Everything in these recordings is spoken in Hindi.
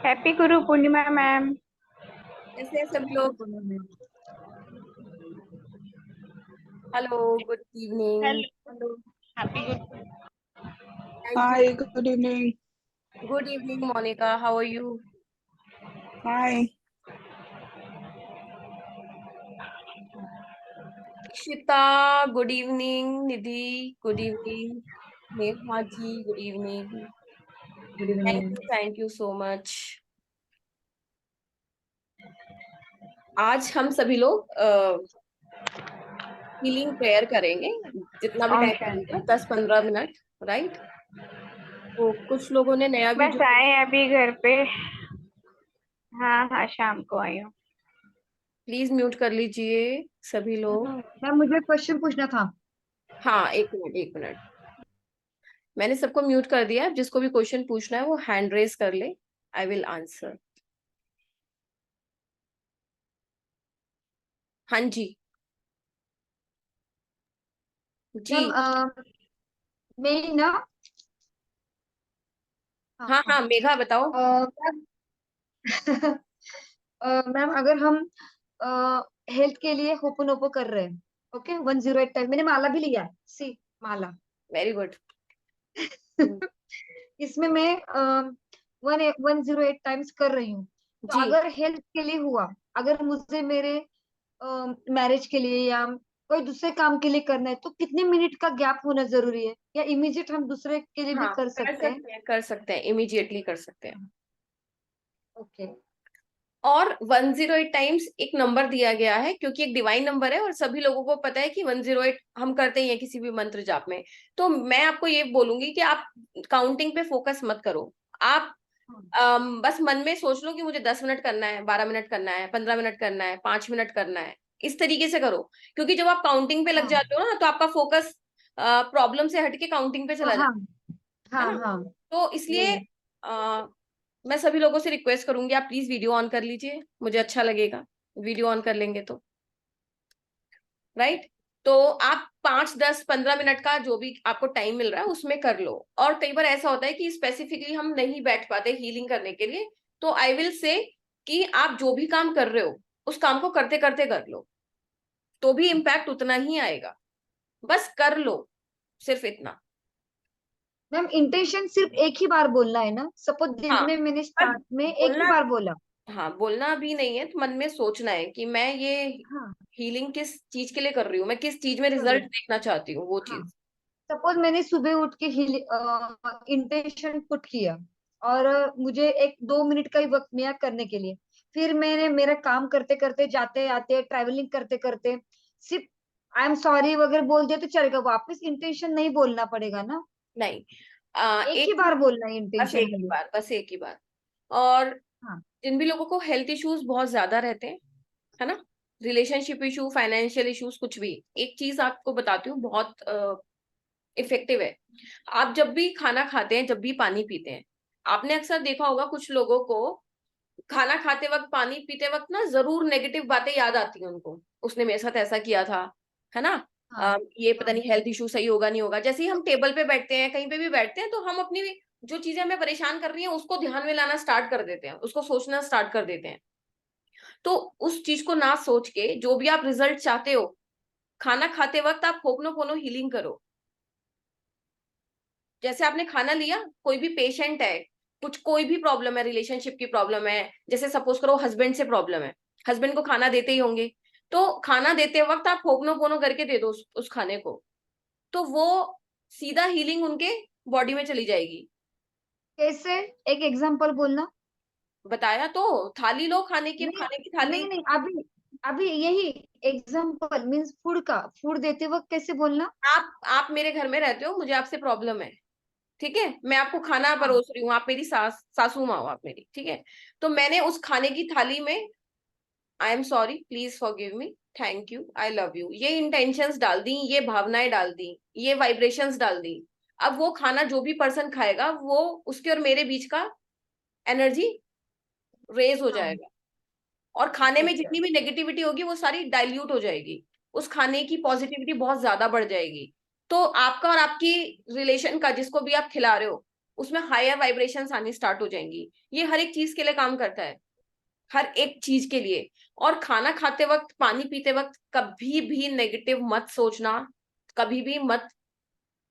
Happy Guru Purnima ma'am. कैसे हैं सब लोग? Hello, good evening. Hello. Happy Guru. Thank you. Hi, good evening. Good evening Monika, how are you? Hi. Ishita, good evening. Nidhi, good evening. Neha ji, good evening. Good evening. Thank you so much. आज हम सभी लोग हीलिंग प्रेयर करेंगे, जितना भी ओम टाइम शांति। लगेगा, 10-15 मिनट। राइट। तो कुछ लोगों ने नया भी बस आए अभी घर पे। हाँ हाँ, शाम को आई हूँ। प्लीज म्यूट कर लीजिए सभी लोग। मैम मुझे क्वेश्चन पूछना था। हाँ, एक मिनट एक मिनट। मैंने सबको म्यूट कर दिया है। जिसको भी क्वेश्चन पूछना है वो हैंड रेज कर ले। I will answer. हाँ जी। जी। मैम मैं ना हाँ हाँ हाँ हाँ, मेघा बताओ। मैम मैम अगर हम हेल्थ के लिए होपनोपो कर रहे हैं, ओके 108 टाइम मैंने माला भी लिया है, सी माला। Very good. इसमें मैं 108 टाइम्स कर रही हूँ। तो जी। अगर हेल्थ के लिए हुआ, अगर मुझे मेरे मैरिज के लिए या कोई दूसरे काम के लिए करना है, तो कितने मिनट का गैप होना जरूरी है, या इमीडिएट हम दूसरे के लिए भी हाँ, कर कर सकते हैं? सकते हैं कर सकते हैं, इमीडिएटली कर सकते हैं। ओके। और 108 टाइम्स एक नंबर दिया गया है क्योंकि एक डिवाइन नंबर है और सभी लोगों को पता है कि 108 हम करते ही हैं किसी भी मंत्र जाप में। तो मैं आपको ये बोलूंगी कि आप काउंटिंग पे फोकस मत करो। आप बस मन में सोच लो कि मुझे 10 मिनट करना है, 12 मिनट करना है, 15 मिनट करना है, 5 मिनट करना है। इस तरीके से करो। क्योंकि जब आप काउंटिंग पे लग हाँ जाते हो ना, तो आपका फोकस प्रॉब्लम से हटके काउंटिंग पे चला हाँ जाता है हाँ ना। हाँ। तो इसलिए यही। मैं सभी लोगों से रिक्वेस्ट करूंगी, आप प्लीज वीडियो ऑन कर लीजिए, मुझे अच्छा लगेगा। वीडियो ऑन कर लेंगे तो। राइट। तो आप 5, 10, 15 मिनट का जो भी आपको टाइम मिल रहा है उसमें कर लो। और कई बार ऐसा होता है कि स्पेसिफिकली हम नहीं बैठ पाते हीलिंग करने के लिए। तो आई विल से कि आप जो भी काम कर रहे हो उस काम को करते करते कर लो, तो भी इम्पैक्ट उतना ही आएगा। बस कर लो, सिर्फ इतना। मैम इंटेंशन सिर्फ एक ही बार बोलना है ना? सपोज दिन हाँ, में मैंने पर स्टार्ट में एक ही बोलना, बार बोला। हाँ बोलना भी नहीं है, तो मन में सोचना है कि मैं ये हाँ हीलिंग किस चीज के लिए कर रही हूँ, मैं किस चीज में कर रही रिजल्ट हूँ। देखना चाहती हूँ, वो हाँ, चीज। सपोज मैंने सुबह उठ के इंटेंशन पुट किया, और मुझे 1-2 मिनट का ही वक्त मिला करने के लिए। फिर मैंने मेरा काम करते करते, जाते आते, ट्रैवलिंग करते करते सिर्फ आई एम सॉरी वगैरह बोल दिया तो चलेगा, वापस इंटेंशन नहीं बोलना पड़ेगा ना? नहीं, एक ही एक बार ही, बोलना है बस इंटेंशन एक के ही लिए। बार, बस एक ही बार। और हाँ जिन भी लोगों को हेल्थ इश्यूज बहुत ज्यादा रहते हैं, है ना, रिलेशनशिप इशू, फाइनेंशियल इश्यूज, कुछ भी, एक चीज आपको बताती हूँ, बहुत इफेक्टिव है। आप जब भी खाना खाते हैं, जब भी पानी पीते हैं, आपने अक्सर देखा होगा कुछ लोगों को खाना खाते वक्त, पानी पीते वक्त ना जरूर नेगेटिव बातें याद आती हैं उनको। उसने मेरे साथ ऐसा किया था, है ना। हाँ ये पता हाँ नहीं हेल्थ इशू सही होगा नहीं होगा। जैसे ही हम टेबल पे बैठते हैं, कहीं पे भी बैठते हैं, तो हम अपनी जो चीजें हमें परेशान कर रही हैं उसको ध्यान में लाना स्टार्ट कर देते हैं, उसको सोचना स्टार्ट कर देते हैं। तो उस चीज को ना सोच के जो भी आप रिजल्ट चाहते हो, खाना खाते वक्त आप होपनो हीलिंग करो। जैसे आपने खाना लिया, कोई भी पेशेंट है, कुछ कोई भी प्रॉब्लम है, रिलेशनशिप की प्रॉब्लम है, जैसे सपोज करो हस्बैंड से प्रॉब्लम है, हस्बैंड को खाना देते ही होंगे, तो खाना देते वक्त आप होपनो पोनो करके दे दो उस खाने को, तो वो सीधा हीलिंग उनके बॉडी में चली जाएगी। कैसे? एक एग्जांपल बोलना। बताया तो, थाली लो, नहीं खाने की थाली। नहीं नहीं, अभी अभी यही एग्जांपल मींस फूड देते वक्त कैसे बोलना? आप मेरे घर में रहते हो, मुझे आपसे प्रॉब्लम है, ठीक है, मैं आपको खाना हाँ परोस रही हूँ, आप मेरी सासू माँ हो आप मेरी, ठीक है। तो मैंने उस खाने की थाली में आई am sorry, please forgive me, thank you, I love you, ये इंटेंशंस डाल दी, ये भावनाएं डाल दी, ये वाइब्रेशंस डाल दी। अब वो खाना जो भी पर्सन खाएगा, वो उसके और मेरे बीच का एनर्जी रेज हो हाँ। जाएगा। और खाने अच्छा में अच्छा। जितनी भी नेगेटिविटी होगी वो सारी डाइल्यूट हो जाएगी, उस खाने की पॉजिटिविटी बहुत ज्यादा बढ़ जाएगी। तो आपका और आपकी रिलेशन का, जिसको भी आप खिला रहे हो, उसमें हायर वाइब्रेशंस आनी स्टार्ट हो जाएंगी। ये हर एक चीज के लिए काम करता है, हर एक चीज के लिए। और खाना खाते वक्त, पानी पीते वक्त कभी भी नेगेटिव मत सोचना, कभी भी मत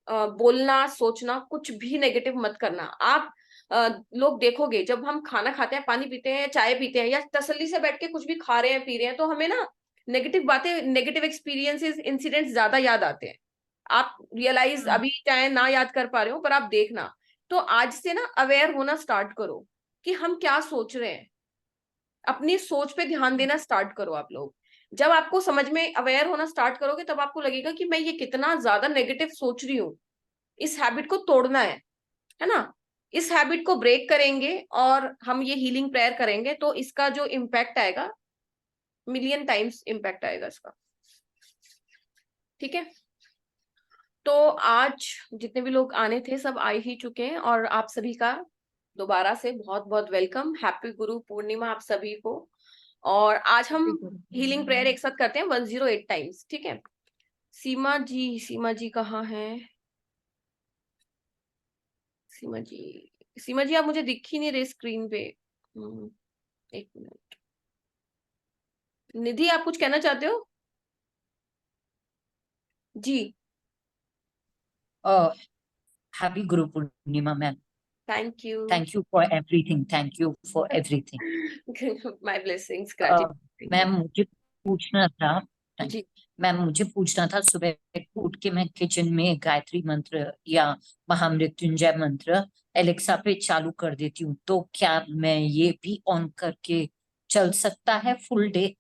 बोलना, सोचना, कुछ भी नेगेटिव मत करना। आप लोग देखोगे जब हम खाना खाते हैं, पानी पीते हैं, चाय पीते हैं, या तसल्ली से बैठ के कुछ भी खा रहे हैं, पी रहे हैं, तो हमें ना नेगेटिव बातें, नेगेटिव एक्सपीरियंसेस, इंसिडेंट्स ज्यादा याद आते हैं। आप रियलाइज अभी चाहे ना याद कर पा रहे हो, पर आप देखना। तो आज से ना अवेयर होना स्टार्ट करो कि हम क्या सोच रहे हैं, अपनी सोच पे ध्यान देना स्टार्ट करो आप लोग। जब आपको समझ में अवेयर होना स्टार्ट करोगे, तब आपको लगेगा कि मैं ये कितना ज्यादा नेगेटिव सोच रही हूँ, इस हैबिट को तोड़ना है ना। इस हैबिट को ब्रेक करेंगे और हम ये हीलिंग प्रेयर करेंगे, तो इसका जो इम्पैक्ट आएगा, मिलियन टाइम्स इम्पैक्ट आएगा इसका। ठीक है, तो आज जितने भी लोग आने थे सब आ ही चुके हैं, और आप सभी का दोबारा से बहुत बहुत वेलकम। हैप्पी गुरु पूर्णिमा आप सभी को। और आज हम हीलिंग प्रेयर एक साथ करते हैं 108 टाइम्स। ठीक है, सीमा जी कहाँ है? सीमा जी आप मुझे दिख ही नहीं रहे स्क्रीन पे। एक मिनट। निधि आप कुछ कहना चाहते हो? जी। Happy Guru Purnima, ma'am. Thank you. Thank you for everything. Thank you for everything. My blessings, ma'am मुझे पूछना था जी। मैम मुझे पूछना था, सुबह उठ के मैं किचन में गायत्री मंत्र या महामृत्युंजय मंत्र एलेक्सा पे चालू कर देती हूँ, तो क्या मैं ये भी ऑन करके चल सकता है फुल डे?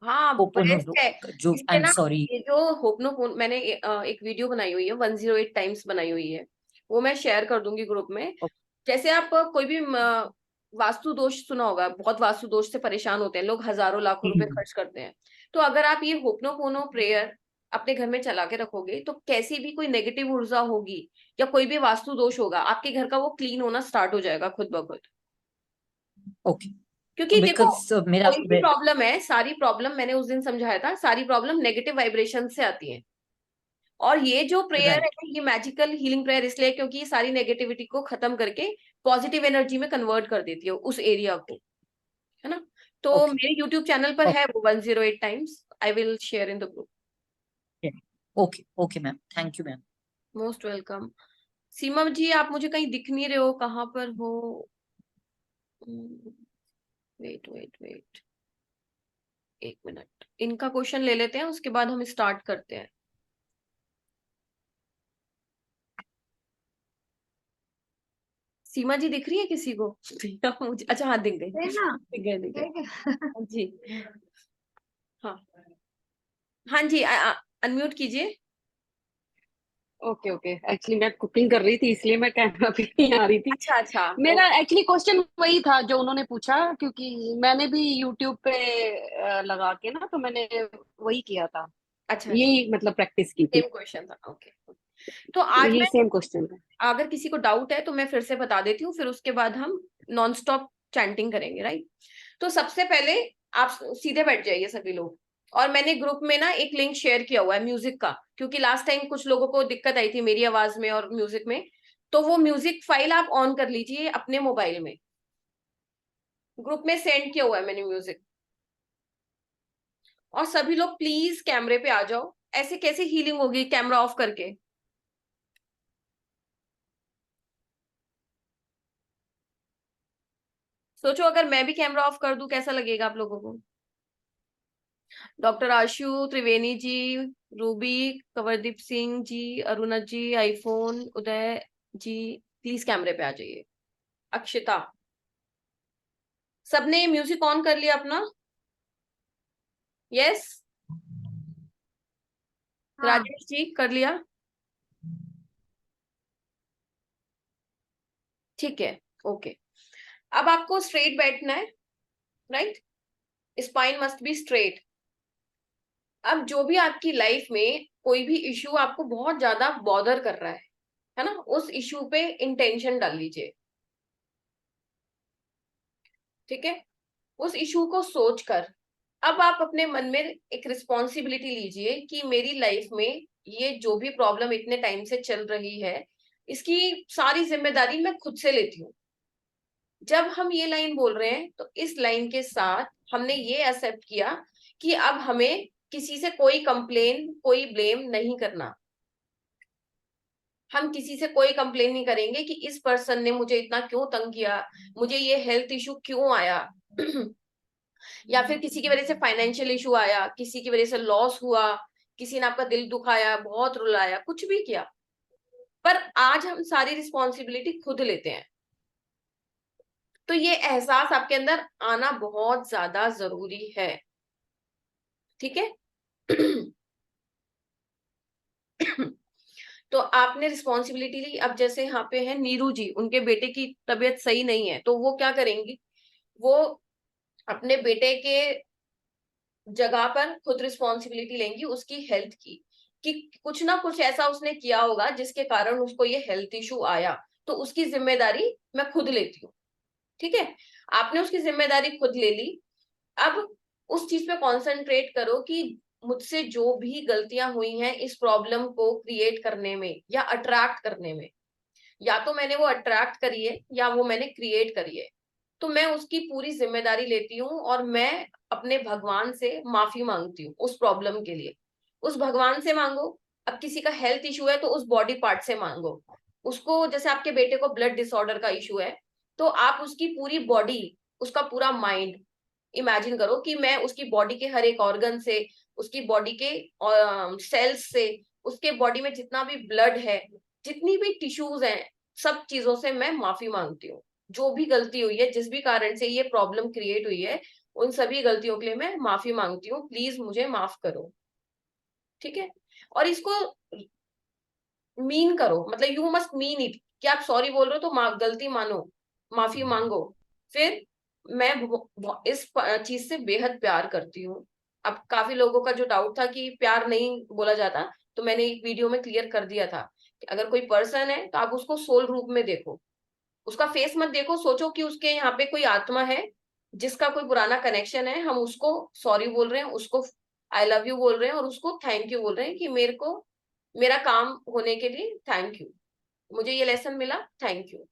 हाँ, बेस्ट है। जो इसमें आई एम ना सॉरी, ये जो होपनो, मैंने एक वीडियो बनाई हुई है, 108 टाइम्स बनाई हुई है, वो मैं शेयर कर दूंगी ग्रुप में। जैसे आप कोई भी वास्तु दोष सुना होगा, बहुत वास्तु दोष से परेशान होते हैं लोग, हजारों लाखों रुपए खर्च करते हैं। तो अगर आप ये होपनो प्रेयर अपने घर में चला के रखोगे, तो कैसी भी कोई नेगेटिव ऊर्जा होगी या कोई भी वास्तु दोष होगा, आपके घर का वो क्लीन होना स्टार्ट हो जाएगा खुद ब खुद। ओके। क्योंकि देखो, मेरा कोई भी प्रॉब्लम है, सारी प्रॉब्लम, मैंने उस दिन समझाया था, सारी प्रॉब्लम नेगेटिव वाइब्रेशन से आती है। और ये जो प्रेयर है, ये मैजिकल हीलिंग प्रेयर इसलिए क्योंकि ये सारी नेगेटिविटी को खत्म करके पॉजिटिव एनर्जी में कन्वर्ट कर देती है उस एरिया को, है ना। तो मेरे यूट्यूब चैनल पर है वो 108 times, I will share in the group. Okay okay ma'am, thank you ma'am. Most welcome. Seema ji आप मुझे कहीं दिख नहीं रहे हो, कहाँ पर हो? वेट एक मिनट, इनका क्वेश्चन ले लेते हैं, उसके बाद हम स्टार्ट करते हैं। सीमा जी दिख रही है किसी को? मुझे अच्छा, हाँ दिख गई, दिख गए जी। हाँ हाँ जी, अनम्यूट कीजिए। ओके ओके, एक्चुअली मैं कुकिंग कर रही थी इसलिए मैं कैमरा पे नहीं आ रही थी। अच्छा मेरा एक्चुअली क्वेश्चन वही था जो उन्होंने पूछा, क्योंकि मैंने भी यूट्यूब पे लगा के ना, तो मैंने वही किया था। अच्छा, यही मतलब प्रैक्टिस की थी। सेम क्वेश्चन था। ओके, तो आज यही मैं, सेम क्वेश्चन था। अगर किसी को डाउट है तो मैं फिर से बता देती हूँ, फिर उसके बाद हम नॉन स्टॉप चैंटिंग करेंगे, राइट। तो सबसे पहले आप सीधे बैठ जाइए सभी लोग, और मैंने ग्रुप में ना एक लिंक शेयर किया हुआ है म्यूजिक का, क्योंकि लास्ट टाइम कुछ लोगों को दिक्कत आई थी मेरी आवाज में और म्यूजिक में। तो वो म्यूजिक फाइल आप ऑन कर लीजिए अपने मोबाइल में, ग्रुप में सेंड किया हुआ है मैंने म्यूजिक। और सभी लोग प्लीज कैमरे पे आ जाओ। ऐसे कैसे हीलिंग होगी कैमरा ऑफ करके? सोचो अगर मैं भी कैमरा ऑफ कर दूं, कैसा लगेगा आप लोगों को? Doctor Ashu Triveni ji, Ruby, Kanwardeep Singh ji, Aruna ji, iPhone, Uday ji, please कैमरे पे आ जाइए। अक्षिता, सबने म्यूजिक ऑन कर लिया अपना? यस, राजेश जी कर लिया? ठीक है, ओके। अब आपको स्ट्रेट बैठना है, right. Spine must be straight. अब जो भी आपकी लाइफ में कोई भी इश्यू आपको बहुत ज्यादा बॉदर कर रहा है ना, उस इश्यू पे इंटेंशन डाल लीजिए, ठीक है। उस इश्यू को सोचकर अब आप अपने मन में एक रिस्पॉन्सिबिलिटी लीजिए कि मेरी लाइफ में ये जो भी प्रॉब्लम इतने टाइम से चल रही है, इसकी सारी जिम्मेदारी मैं खुद से लेती हूँ। जब हम ये लाइन बोल रहे हैं तो इस लाइन के साथ हमने ये एक्सेप्ट किया कि अब हमें किसी से कोई कंप्लेन, कोई ब्लेम नहीं करना। हम किसी से कोई कंप्लेन नहीं करेंगे कि इस पर्सन ने मुझे इतना क्यों तंग किया, मुझे ये हेल्थ इशू क्यों आया या फिर किसी की वजह से फाइनेंशियल इशू आया, किसी की वजह से लॉस हुआ, किसी ने आपका दिल दुखाया, बहुत रुलाया, कुछ भी किया। पर आज हम सारी रिस्पॉन्सिबिलिटी खुद लेते हैं। तो ये एहसास आपके अंदर आना बहुत ज्यादा जरूरी है, ठीक है। तो आपने रिस्पॉन्सिबिलिटी ली। अब जैसे यहाँ पे है नीरू जी, उनके बेटे की तबीयत सही नहीं है, तो वो क्या करेंगी, वो अपने बेटे के जगह पर खुद रिस्पॉन्सिबिलिटी लेंगी उसकी हेल्थ की, कि कुछ ना कुछ ऐसा उसने किया होगा जिसके कारण उसको ये हेल्थ इशू आया, तो उसकी जिम्मेदारी मैं खुद लेती हूँ, ठीक है। आपने उसकी जिम्मेदारी खुद ले ली। अब उस चीज पे कॉन्सेंट्रेट करो कि मुझसे जो भी गलतियां हुई हैं इस प्रॉब्लम को क्रिएट करने में या अट्रैक्ट करने में, या तो मैंने वो अट्रैक्ट करी है या वो मैंने क्रिएट करी है, तो मैं उसकी पूरी जिम्मेदारी लेती हूँ और मैं अपने भगवान से माफी मांगती हूँ उस प्रॉब्लम के लिए। उस भगवान से मांगो। अब किसी का हेल्थ इशू है तो उस बॉडी पार्ट से मांगो उसको। जैसे आपके बेटे को ब्लड डिसऑर्डर का इशू है, तो आप उसकी पूरी बॉडी, उसका पूरा माइंड इमेजिन करो कि मैं उसकी बॉडी के हर एक ऑर्गन से, उसकी बॉडी के सेल्स से, उसके बॉडी में जितना भी ब्लड है, जितनी भी टिश्यूज हैं, सब चीजों से मैं माफी मांगती हूँ। जो भी गलती हुई है, जिस भी कारण से ये प्रॉब्लम क्रिएट हुई है, उन सभी गलतियों के लिए मैं माफी मांगती हूँ, प्लीज मुझे माफ करो, ठीक है। और इसको मीन करो, मतलब यू मस्ट मीन इट, कि आप सॉरी बोल रहे हो तो गलती मानो, माफी मांगो। फिर मैं इस चीज से बेहद प्यार करती हूँ। अब काफी लोगों का जो डाउट था कि प्यार नहीं बोला जाता, तो मैंने एक वीडियो में क्लियर कर दिया था कि अगर कोई पर्सन है तो आप उसको सोल रूप में देखो, उसका फेस मत देखो। सोचो कि उसके यहाँ पे कोई आत्मा है जिसका कोई पुराना कनेक्शन है, हम उसको सॉरी बोल रहे हैं, उसको आई लव यू बोल रहे हैं और उसको थैंक यू बोल रहे हैं कि मेरे को मेरा काम होने के लिए थैंक यू, मुझे ये लेसन मिला, थैंक यू।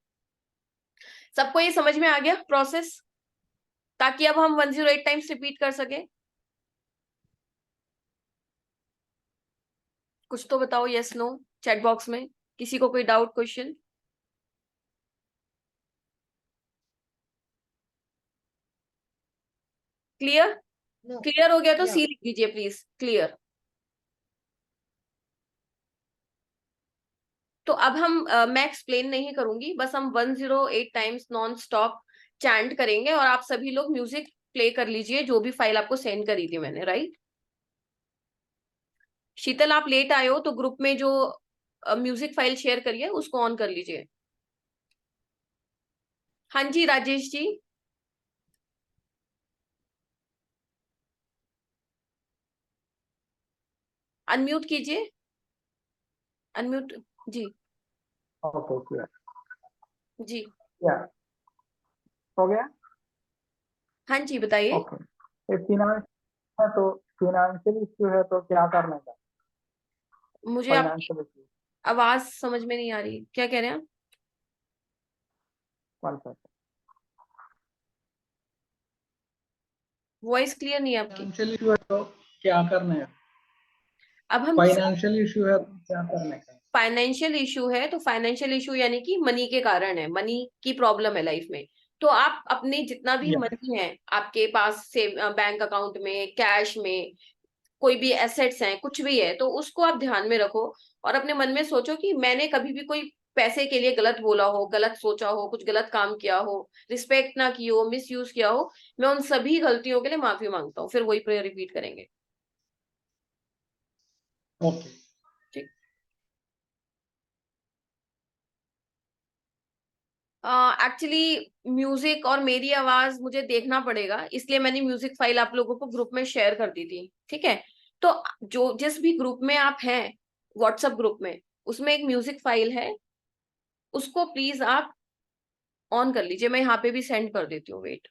सबको ये समझ में आ गया प्रोसेस, ताकि अब हम 108 टाइम्स रिपीट कर सके। कुछ तो बताओ, यस नो चैट बॉक्स में। किसी को कोई doubt, question? Clear? No. Clear हो गया तो या सी लिख दीजिए प्लीज, क्लियर। तो अब हम मैं एक्सप्लेन नहीं करूंगी, बस हम 108 टाइम्स नॉन स्टॉप चैंट करेंगे और आप सभी लोग म्यूजिक प्ले कर लीजिए, जो भी फाइल आपको सेंड करी थी मैंने, राइट। शीतल आप लेट आए हो तो ग्रुप में जो म्यूजिक फाइल शेयर करिए उसको ऑन कर लीजिए। हाँ जी राजेश जी। अनम्यूट कीजिए, अनम्यूट जी। Okay clear. जी या हो गया। हाँ जी बताइए। ओके, ये फिनांस है तो फिनेंशियल इश्यू है तो क्या करना चाहिए? मुझे आपकी फाइनेंशियल इश्यू। आवाज समझ में नहीं आ रही, क्या कह रहे हैं आप? One second. वॉइस क्लियर नहीं है आपकी। फाइनेंशियल इशू है तो क्या करना है? अब हम फाइनेंशियल इशू है तो क्या करना है? फाइनेंशियल इशू है तो फाइनेंशियल इशू यानी कि मनी के कारण है, मनी की प्रॉब्लम है लाइफ में। तो आप अपने जितना भी या मनी है आपके पास से, बैंक अकाउंट में, कैश में, कोई भी एसेट्स हैं, कुछ भी है, तो उसको आप ध्यान में रखो और अपने मन में सोचो कि मैंने कभी भी कोई पैसे के लिए गलत बोला हो, गलत सोचा हो, कुछ गलत काम किया हो, रिस्पेक्ट ना की हो, मिस यूज किया हो, मैं उन सभी गलतियों के लिए माफी मांगता हूँ। फिर वही प्रेयर रिपीट करेंगे, ओके। ठीक। एक्चुअली म्यूजिक और मेरी आवाज मुझे देखना पड़ेगा, इसलिए मैंने म्यूजिक फाइल आप लोगों को ग्रुप में शेयर कर दी थी, ठीक है। तो जो जिस भी ग्रुप में आप हैं, व्हाट्सएप ग्रुप में, उसमें एक म्यूजिक फाइल है, उसको प्लीज आप ऑन कर लीजिए। मैं यहाँ पे भी सेंड कर देती हूँ, वेट।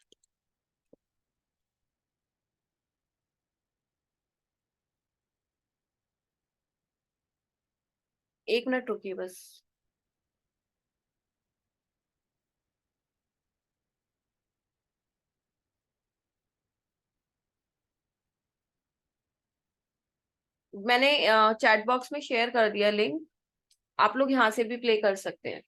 एक मिनट रुकिए बस। मैंने चैट बॉक्स में शेयर कर दिया लिंक, आप लोग यहाँ से भी प्ले कर सकते हैं।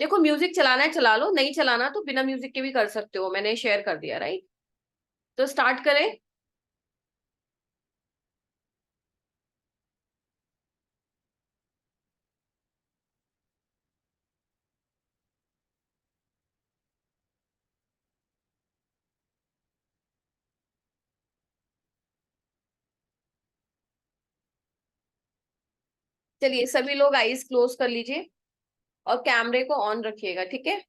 देखो म्यूजिक चलाना है चला लो, नहीं चलाना तो बिना म्यूजिक के भी कर सकते हो, मैंने शेयर कर दिया राइट। तो स्टार्ट करें। चलिए सभी लोग आईज क्लोज कर लीजिए और कैमरे को ऑन रखिएगा, ठीक है।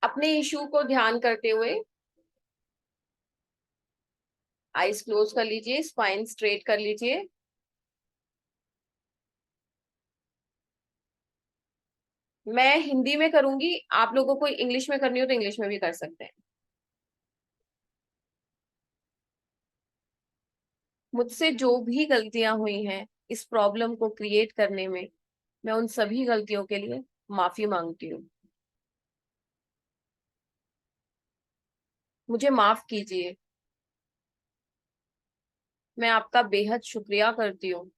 अपने इशू को ध्यान करते हुए आईज क्लोज कर लीजिए, स्पाइन स्ट्रेट कर लीजिए। मैं हिंदी में करूंगी, आप लोगों को इंग्लिश में करनी हो तो इंग्लिश में भी कर सकते हैं। मुझसे जो भी गलतियां हुई हैं इस प्रॉब्लम को क्रिएट करने में, मैं उन सभी गलतियों के लिए माफी मांगती हूँ। मुझे माफ कीजिए। मैं आपका बेहद शुक्रिया करती हूँ।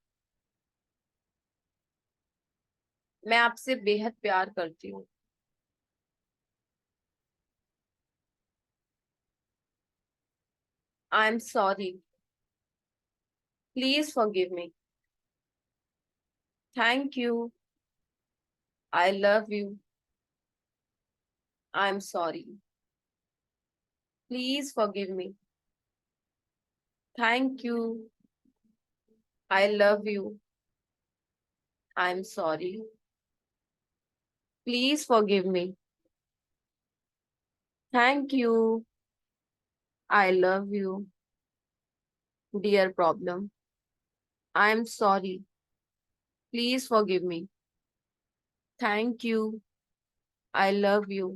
मैं आपसे बेहद प्यार करती हूँ। I am sorry, please forgive me. Thank you, I love you, I am sorry, please forgive me. Thank you, I love you, I am sorry, please forgive me. Thank you, I love you, dear problem, I am sorry, please forgive me. Thank you, I love you,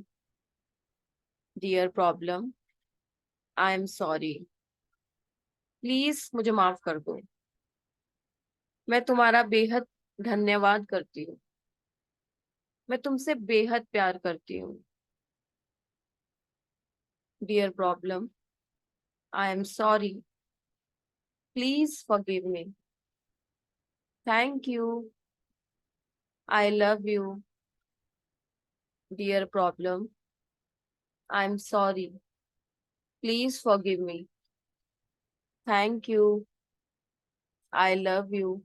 dear problem, I am sorry, please मुझे माफ कर दो। मैं तुम्हारा बेहद धन्यवाद करती हूँ। मैं तुमसे बेहद प्यार करती हूँ। Dear problem, I am sorry, please forgive me. Thank you, I love you, dear problem, I am sorry, please forgive me. Thank you, I love you,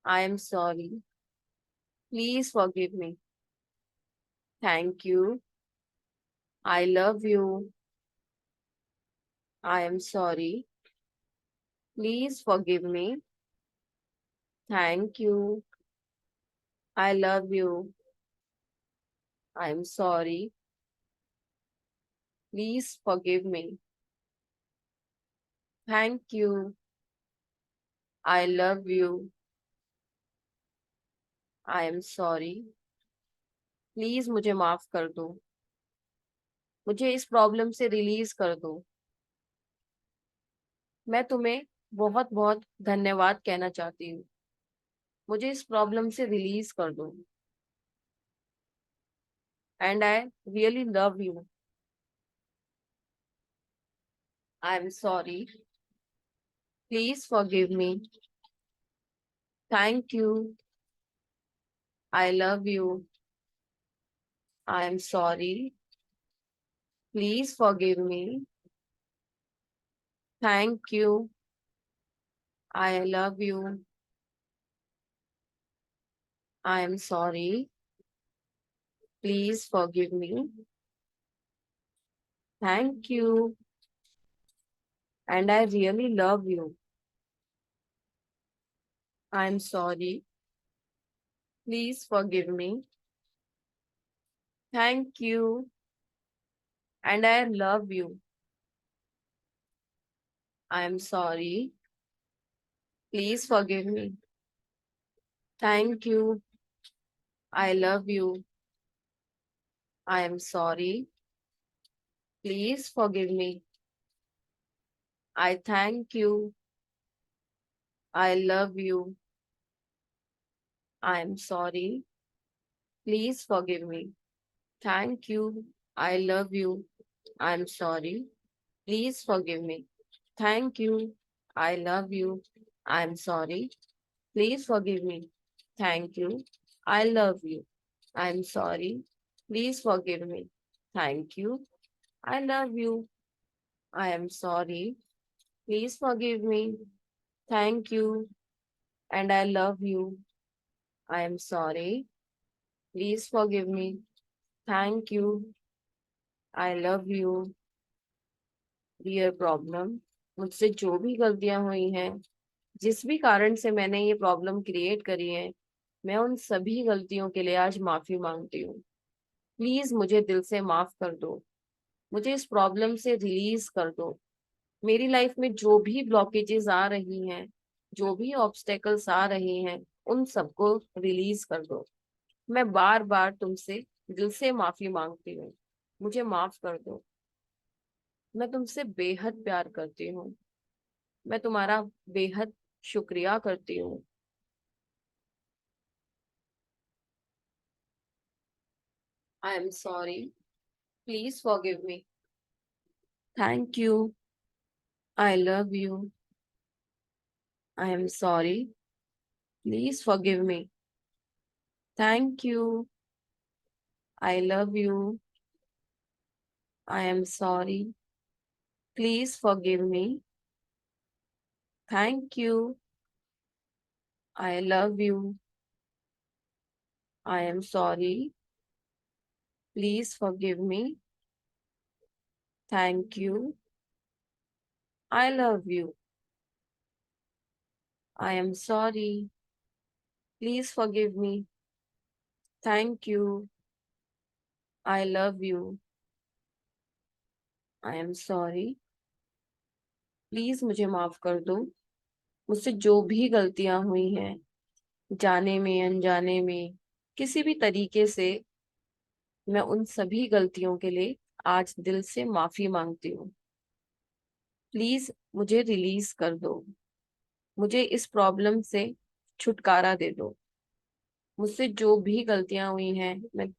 I am sorry, please forgive me. Thank you, I love you, I am sorry, please forgive me. Thank you, I love you, I am sorry, please forgive me. Thank you, I love you, I am sorry, please मुझे माफ कर दो। मुझे इस प्रॉब्लम से रिलीज कर दो। मैं तुम्हें बहुत बहुत धन्यवाद कहना चाहती हूँ। मुझे इस प्रॉब्लम से रिलीज कर दो। And I really love you. I am sorry, please forgive me. Thank you, I love you, I am sorry, please forgive me. Thank you, I love you, I am sorry, please forgive me. Thank you, and I really love you. I'm sorry. Please forgive me. Thank you, and I love you. I'm sorry. Please forgive me. Thank you. I love you. I am sorry. Please forgive me. I thank you. I love you. I am sorry. Please forgive me. Thank you. I love you. I am sorry. Please forgive me. Thank you. I love you. I am sorry. Please forgive me. Thank you. I love you. I am sorry. Please forgive me. Thank you. I love you. I am sorry. Please forgive me. Thank you. And I love you. I am sorry. Please forgive me. Thank you. I love you. Dear problem, मुझसे जो भी गलतियां हुई हैं, जिस भी कारण से मैंने ये प्रॉब्लम क्रिएट करी है, मैं उन सभी गलतियों के लिए आज माफी मांगती हूँ। प्लीज मुझे दिल से माफ कर दो। मुझे इस प्रॉब्लम से रिलीज कर दो। मेरी लाइफ में जो भी ब्लॉकेजेस आ रही हैं, जो भी ऑब्स्टेकल्स आ रही हैं, उन सबको रिलीज कर दो। मैं बार बार तुमसे दिल से माफी मांगती हूँ। मुझे माफ कर दो। मैं तुमसे बेहद प्यार करती हूँ। मैं तुम्हारा बेहद शुक्रिया करती हूँ। I am sorry. Please forgive me. Thank you. I love you. I am sorry. Please forgive me. Thank you. I love you. I am sorry. Please forgive me. Thank you. I love you. I am sorry. Please forgive me. Thank you. I love you. I am sorry. Please forgive me. Thank you. I love you. I am sorry. Please मुझे माफ कर दो। मुझसे जो भी गलतियां हुई हैं, जाने में अनजाने में, किसी भी तरीके से, मैं उन सभी गलतियों के लिए आज दिल से माफी मांगती हूँ। प्लीज मुझे रिलीज कर दो। मुझे इस प्रॉब्लम से छुटकारा दे दो। मुझसे जो भी गलतियां हुई हैं, मैं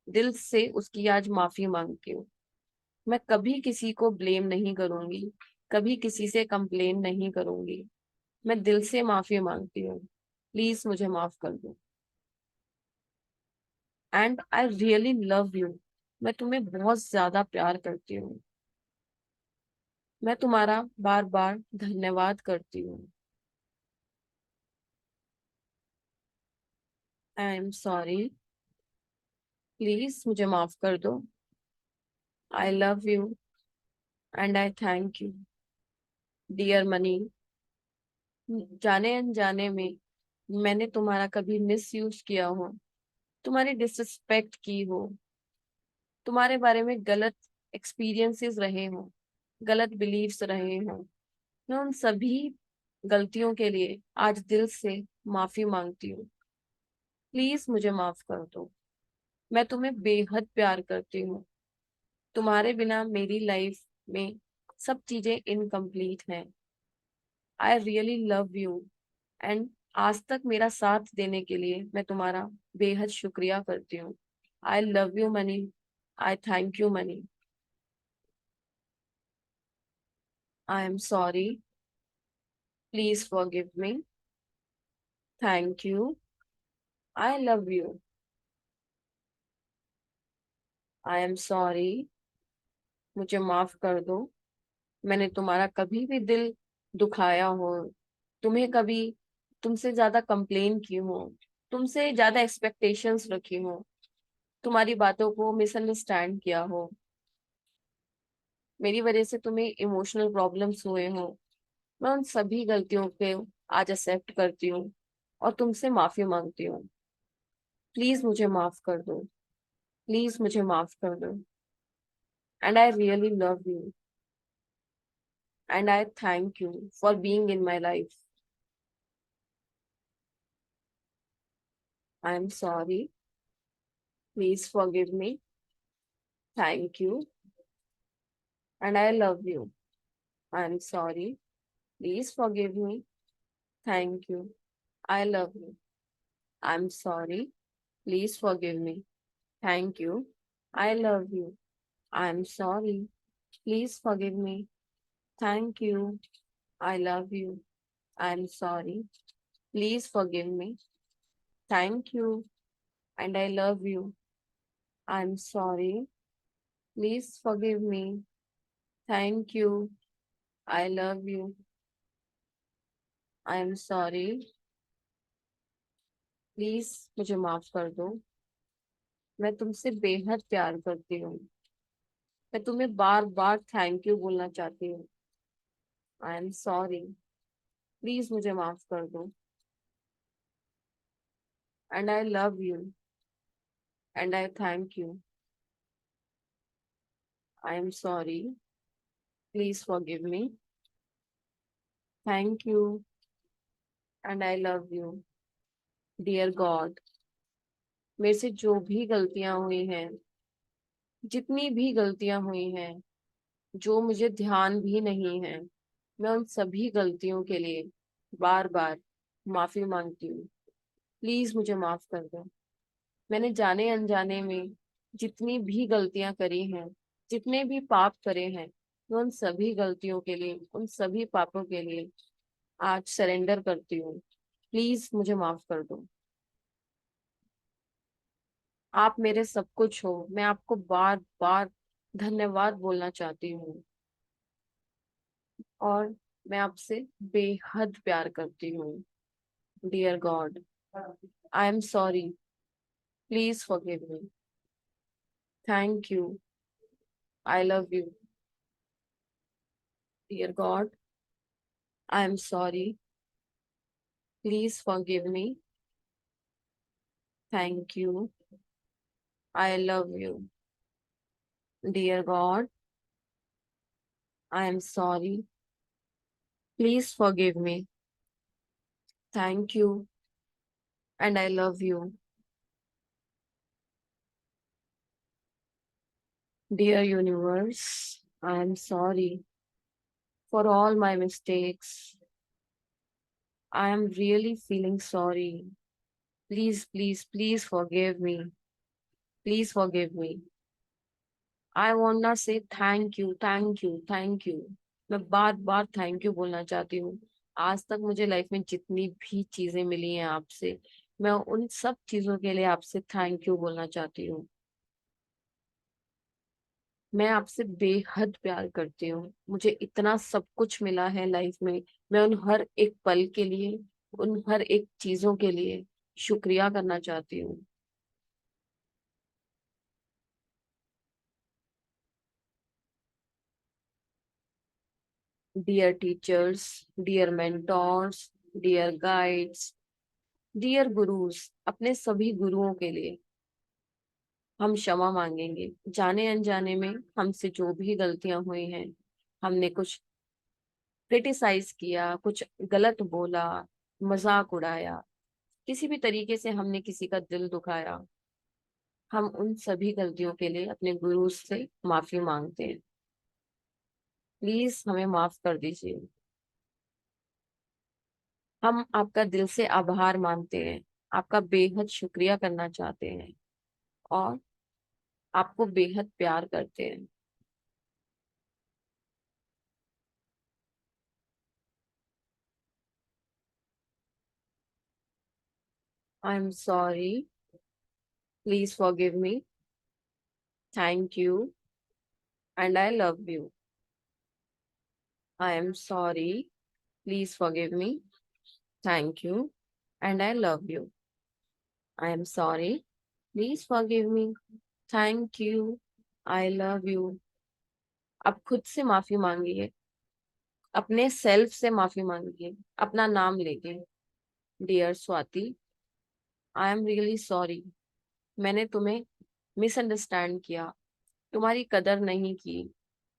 दिल से उसकी आज माफी मांगती हूँ। मैं कभी किसी को ब्लेम नहीं करूंगी, कभी किसी से कंप्लेन नहीं करूंगी। मैं दिल से माफी मांगती हूँ। प्लीज मुझे माफ कर दो। And I really love you. मैं तुम्हें बहुत ज्यादा प्यार करती हूँ। मैं तुम्हारा बार बार धन्यवाद करती हूँ। I am sorry. प्लीज मुझे माफ कर दो। I love you and I thank you. Dear money, जाने अनजाने में मैंने तुम्हारा कभी मिस यूज किया हो, तुम्हारी डिसरिस्पेक्ट की हो, तुम्हारे बारे में गलत एक्सपीरियंसेस रहे हो, गलत बिलीव्स रहे हो, मैं उन सभी गलतियों के लिए आज दिल से माफी मांगती हूँ। प्लीज मुझे माफ कर दो। मैं तुम्हें बेहद प्यार करती हूँ। तुम्हारे बिना मेरी लाइफ में सब चीजें इनकम्प्लीट हैं। आई रियली लव यू एंड आज तक मेरा साथ देने के लिए मैं तुम्हारा बेहद शुक्रिया करती हूँ। आई love you money. I thank you money. I am sorry. Please forgive me. Thank you. I love you. I am sorry. मुझे माफ कर दो। मैंने तुम्हारा कभी भी दिल दुखाया हो, तुम्हें कभी तुमसे ज्यादा कंप्लेन की हो, तुमसे ज्यादा एक्सपेक्टेशंस रखी हो, तुम्हारी बातों को मिसअंडरस्टैंड किया हो, मेरी वजह से तुम्हें इमोशनल प्रॉब्लम्स हुए हो, मैं उन सभी गलतियों के आज एक्सेप्ट करती हूँ और तुमसे माफी मांगती हूँ। प्लीज मुझे माफ कर दो। प्लीज मुझे माफ कर दो। And I really love you and I thank you for being in my life. I am sorry. Please forgive me. Thank you and I love you. I am sorry. Please forgive me. Thank you. I love you. I'm sorry. Please forgive me. Thank you. I love you. I'm sorry. Please forgive me. Thank you. I love you. I'm sorry. Please forgive me. Thank you. And I love you. I'm sorry. Please forgive me. Thank you. I love you. I'm sorry. Please मुझे माफ कर दो। मैं तुमसे बेहद प्यार करती हूँ। मैं तुम्हें बार बार थैंक यू बोलना चाहती हूँ। I am sorry. प्लीज मुझे माफ कर दो। And I love you. And I thank you. I am sorry. Please forgive me. Thank you. And I love you. Dear God, मेरे से जो भी गलतियां हुई हैं, जितनी भी गलतियां हुई हैं, जो मुझे ध्यान भी नहीं है, मैं उन सभी गलतियों के लिए बार बार माफी मांगती हूँ। प्लीज मुझे माफ कर दो। मैंने जाने अनजाने में जितनी भी गलतियां करी हैं, जितने भी पाप करे हैं, मैं उन सभी गलतियों के लिए, उन सभी पापों के लिए आज सरेंडर करती हूँ। प्लीज मुझे माफ कर दो। आप मेरे सब कुछ हो। मैं आपको बार बार धन्यवाद बोलना चाहती हूँ। और मैं आपसे बेहद प्यार करती हूँ। Dear God, I am sorry. Please forgive me. Thank you. I love you. Dear God, I am sorry. Please forgive me. Thank you. I love you. Dear God, I am sorry. Please forgive me. Thank you. And I love you. Dear universe, I am sorry for all my mistakes. I am really feeling sorry. Please, please, please forgive me. Please forgive me. I want to say thank you, thank you, thank you. मैं बार बार थैंक यू बोलना चाहती हूँ। आज तक मुझे लाइफ में जितनी भी चीजें मिली हैं आपसे, मैं उन सब चीजों के लिए आपसे थैंक यू बोलना चाहती हूँ। मैं आपसे बेहद प्यार करती हूँ। मुझे इतना सब कुछ मिला है लाइफ में। मैं उन हर एक पल के लिए, उन हर एक चीजों के लिए शुक्रिया करना चाहती हूँ। Dear teachers, dear mentors, dear guides, dear gurus, अपने सभी गुरुओं के लिए हम क्षमा मांगेंगे। जाने अनजाने में हमसे जो भी गलतियां हुई हैं, हमने कुछ क्रिटिसाइज किया, कुछ गलत बोला, मजाक उड़ाया, किसी भी तरीके से हमने किसी का दिल दुखाया, हम उन सभी गलतियों के लिए अपने गुरु से माफी मांगते हैं। प्लीज हमें माफ कर दीजिए। हम आपका दिल से आभार मानते हैं, आपका बेहद शुक्रिया करना चाहते हैं और आपको बेहद प्यार करते हैं। आई am sorry. Please forgive me. Thank you. And I love you. I am sorry. Please forgive me. Thank you. And I love you. I am sorry. Please forgive me. Thank you. I love you. अब खुद से माफी मांगिए, अपने सेल्फ से माफी मांगिए, अपना नाम लेके। Dear Swati, I am really sorry. मैंने तुम्हें मिसअंडरस्टैंड किया, तुम्हारी कदर नहीं की,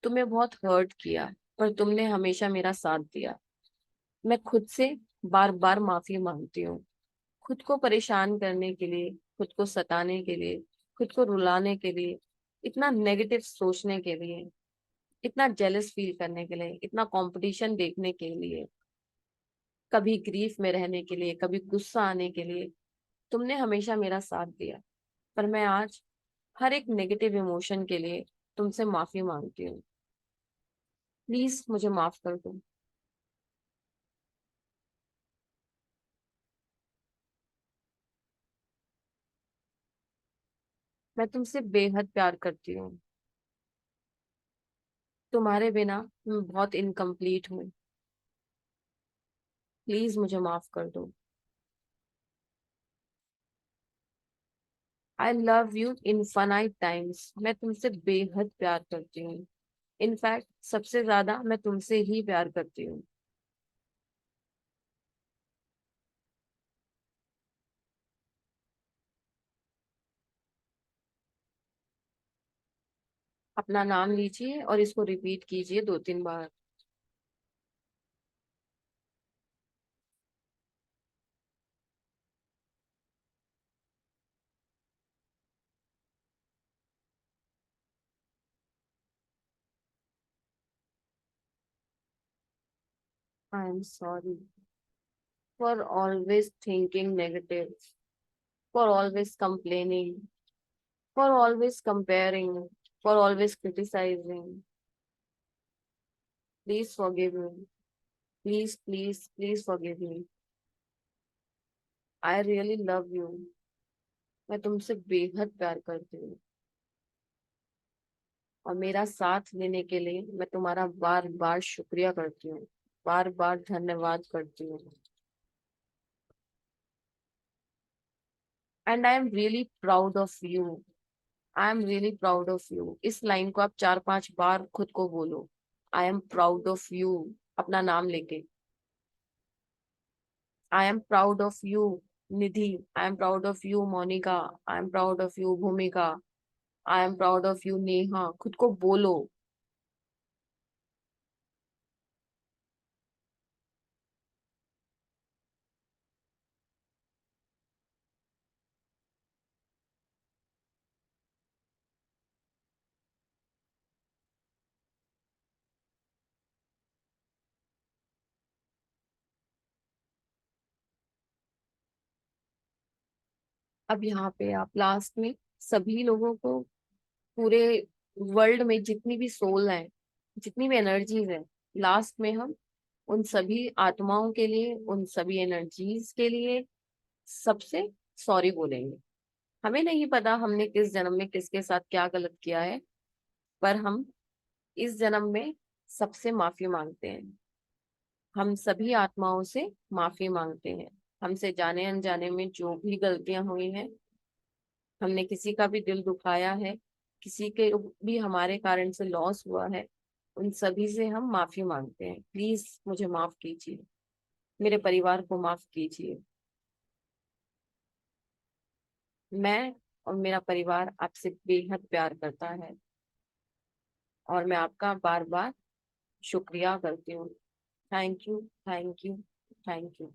तुम्हें बहुत हर्ट किया, पर तुमने हमेशा मेरा साथ दिया। मैं खुद से बार बार माफी मांगती हूँ। खुद को परेशान करने के लिए, खुद को सताने के लिए, खुद को रुलाने के लिए, इतना नेगेटिव सोचने के लिए, इतना जेलस फील करने के लिए, इतना कंपटीशन देखने के लिए, कभी ग्रीफ में रहने के लिए, कभी गुस्सा आने के लिए, तुमने हमेशा मेरा साथ दिया, पर मैं आज हर एक नेगेटिव इमोशन के लिए तुमसे माफी मांगती हूँ। प्लीज मुझे माफ कर दो। मैं तुमसे बेहद प्यार करती हूँ। तुम्हारे बिना मैं बहुत इनकम्प्लीट हूँ। प्लीज मुझे माफ कर दो। I love you infinite times. मैं तुमसे बेहद प्यार करती हूँ। इनफैक्ट सबसे ज्यादा मैं तुमसे ही प्यार करती हूँ। अपना नाम लीजिए और इसको रिपीट कीजिए 2-3 बार। I am sorry for always thinking negative, for always complaining, for always comparing, for always criticising. Please forgive me. Please please please forgive me. I really love you. मैं तुमसे बेहद प्यार करती हूँ और मेरा साथ देने के लिए मैं तुम्हारा बार बार शुक्रिया करती हूँ, बार बार धन्यवाद करती हूँ। And I am really proud of you. I am really proud of you. इस लाइन को आप 4-5 बार खुद को बोलो। I am proud of you, अपना नाम लेके। I am proud of you Nidhi. I am proud of you Monika. I am proud of you Bhumika. I am proud of you Neha. खुद को बोलो। अब यहाँ पे आप लास्ट में सभी लोगों को, पूरे वर्ल्ड में जितनी भी सोल है, जितनी भी एनर्जीज है, लास्ट में हम उन सभी आत्माओं के लिए, उन सभी एनर्जीज के लिए सबसे सॉरी बोलेंगे। हमें नहीं पता हमने किस जन्म में किसके साथ क्या गलत किया है, पर हम इस जन्म में सबसे माफी मांगते हैं। हम सभी आत्माओं से माफी मांगते हैं। हमसे जाने अनजाने में जो भी गलतियां हुई हैं, हमने किसी का भी दिल दुखाया है, किसी के भी हमारे कारण से लॉस हुआ है, उन सभी से हम माफी मांगते हैं। प्लीज मुझे माफ कीजिए, मेरे परिवार को माफ कीजिए। मैं और मेरा परिवार आपसे बेहद प्यार करता है और मैं आपका बार बार शुक्रिया करती हूँ। Thank you, thank you, thank you.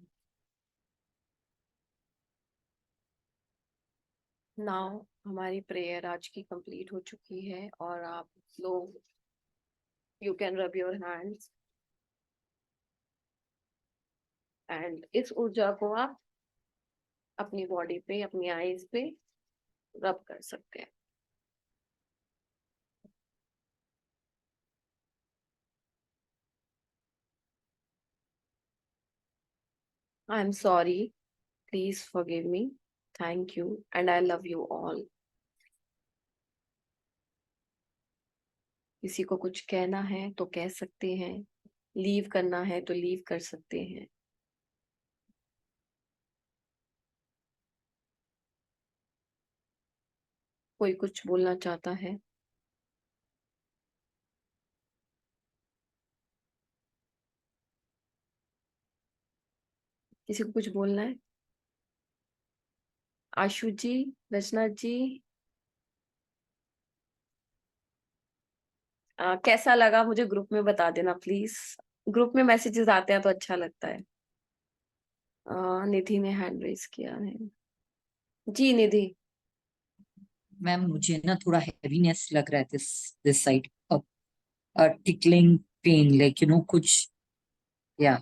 Now हमारी प्रेयर आज की कंप्लीट हो चुकी है और आप लोग, you can rub your hands and इस ऊर्जा को आप अपनी बॉडी पे, अपनी आईज पे रब कर सकते हैं। आई am sorry, please forgive me, thank you and I love you all. किसी को कुछ कहना है तो कह सकते हैं, लीव करना है तो लीव कर सकते हैं। कोई कुछ बोलना चाहता है? किसी को कुछ बोलना है? आशु जी, रचना जी, कैसा लगा मुझे ग्रुप में बता देना प्लीज। ग्रुप में मैसेजेस आते हैं तो अच्छा लगता है। निधि ने हैंड रेज किया है। जी निधि। मैम मुझे ना थोड़ा हेवीनेस लग रहा है this side, tickling pain, like कुछ या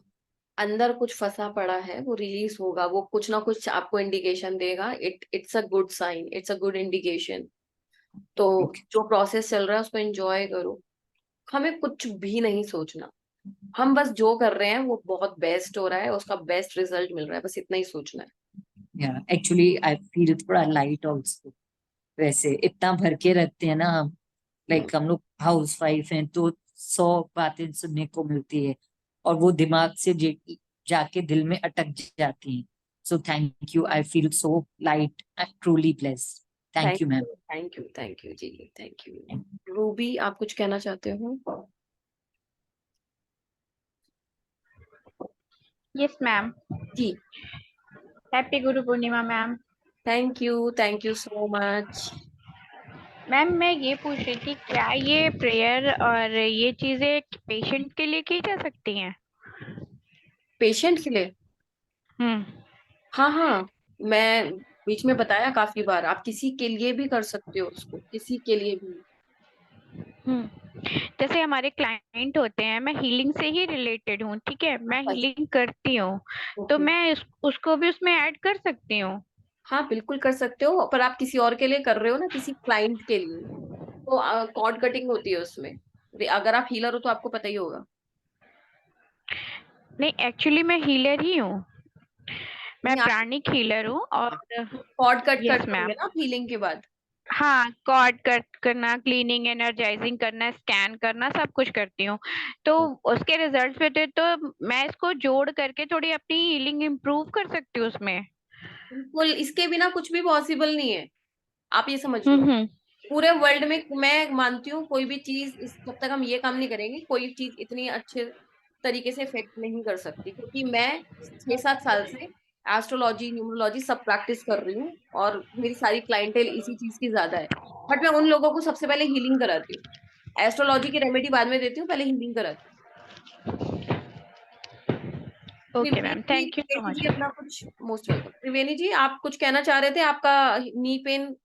अंदर कुछ फंसा पड़ा है, वो रिलीज होगा, वो कुछ ना कुछ आपको इंडिकेशन देगा। It's a good sign, it's a good indication. तो जो प्रोसेस चल रहा है उसको एंजॉय करो, हमें कुछ भी नहीं सोचना, हम बस जो कर रहे हैं वो बहुत बेस्ट हो रहा है, उसका बेस्ट रिजल्ट मिल रहा है, बस इतना ही सोचना है। या एक्चुअली आई फील थोड़ा लाइट ऑल्सो। वैसे इतना भर के रखते हैं ना हम, लाइक हम लोग हाउस वाइफ हैं तो 100 बातें सुनने को मिलती है और वो दिमाग से जाके दिल में अटक जाती हैं। So thank you, I feel so light, I truly blessed. Thank you ma'am. Thank you जी, थैंक यू। रूबी, आप कुछ कहना चाहते हो? Yes ma'am. जी, happy Guru Purnima ma'am. Thank you so much. Ma'am मैं ये पूछ रही थी, क्या ये प्रेयर और ये चीजें पेशेंट के लिए की जा सकती हैं? पेशेंट के लिए? हम्म। हाँ हाँ, मैं बीच में बताया काफी बार, आप किसी के लिए भी कर सकते हो उसको, किसी के लिए भी। जैसे हमारे क्लाइंट होते हैं, मैं हीलिंग से ही रिलेटेड हूँ, ठीक है, मैं हीलिंग करती हूँ, तो Okay. मैं उसको भी उसमें ऐड कर सकती हूँ? हाँ बिल्कुल कर सकते हो, पर आप किसी और के लिए कर रहे हो ना, किसी क्लाइंट के लिए, तो कॉर्ड कटिंग होती है उसमें। अगर आप हीलर हो तो आपको पता ही होगा। नहीं, एक्चुअली मैं हीलर ही हूँ, मैं नहीं, आप प्राणिक हीलर हूँ। और कॉर्ड कट यस करते मैम। होंगे ना आप हीलिंग के बाद? हाँ, कॉर्ड कट करना, क्लीनिंग, एनर्जाइजिंग करना, स्कैन करना, सब कुछ करती हूँ। तो उसके रिजल्ट्स पे तो मैं इसको जोड़ करके थोड़ी अपनी हीलिंग इम्प्रूव कर सकती हूँ उसमें। बिल्कुल, इसके बिना कुछ भी पॉसिबल नहीं है, आप ये समझ लो। हम्म। पूरे वर्ल्ड में मैं मानती हूँ कोई भी चीज जब तक हम ये काम नहीं करेंगे, कोई चीज इतनी अच्छे तरीके से इफेक्ट नहीं कर सकती, क्योंकि मैं 6-7 साल से एस्ट्रोलॉजी, न्यूमरोलॉजी सब प्रैक्टिस कर रही हूँ, और मेरी सारी क्लाइंटेल इसी चीज की ज्यादा है। बट मैं उन लोगों को सबसे पहले हीलिंग कराती हूँ, एस्ट्रोलॉजी की रेमेडी बाद में देती हूँ, पहले हीलिंग कराती हूँ। Okay ma'am, thank you so Triveni much. जी अपना कुछ, मोस्ट वेलकम। त्रिवेणी जी, आप कुछ कहना चाह रहे थे, आपका नी पेन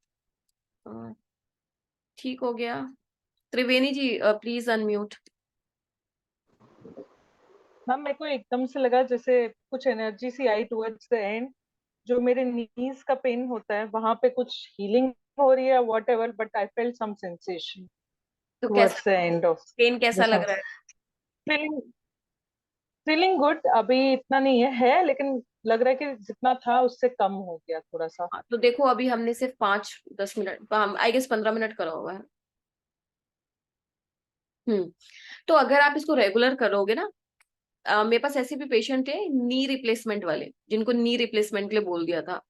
ठीक हो गया? Triveni ji please unmute. Ma'am मेरे को एकदम से लगा जैसे कुछ एनर्जी सी आई टुवर्ड्स द एंड, जो मेरे नीज का पेन होता है वहां पे कुछ हीलिंग हो रही है whatever, but I felt some sensation तो टुवर्ड्स कैसा, द एंड ऑफ पेन कैसा लग रहा है? Feeling feeling good. अभी इतना नहीं है लेकिन लग रहा है कि जितना था उससे कम हो गया थोड़ा सा। हाँ, तो देखो अभी हमने सिर्फ 5-10 मिनट, आई गेस 15 मिनट करा हुआ है। हम्म। तो अगर आप इसको रेगुलर करोगे ना, मेरे पास ऐसे भी पेशेंट है नी रिप्लेसमेंट वाले, जिनको नी रिप्लेसमेंट के लिए बोल दिया था,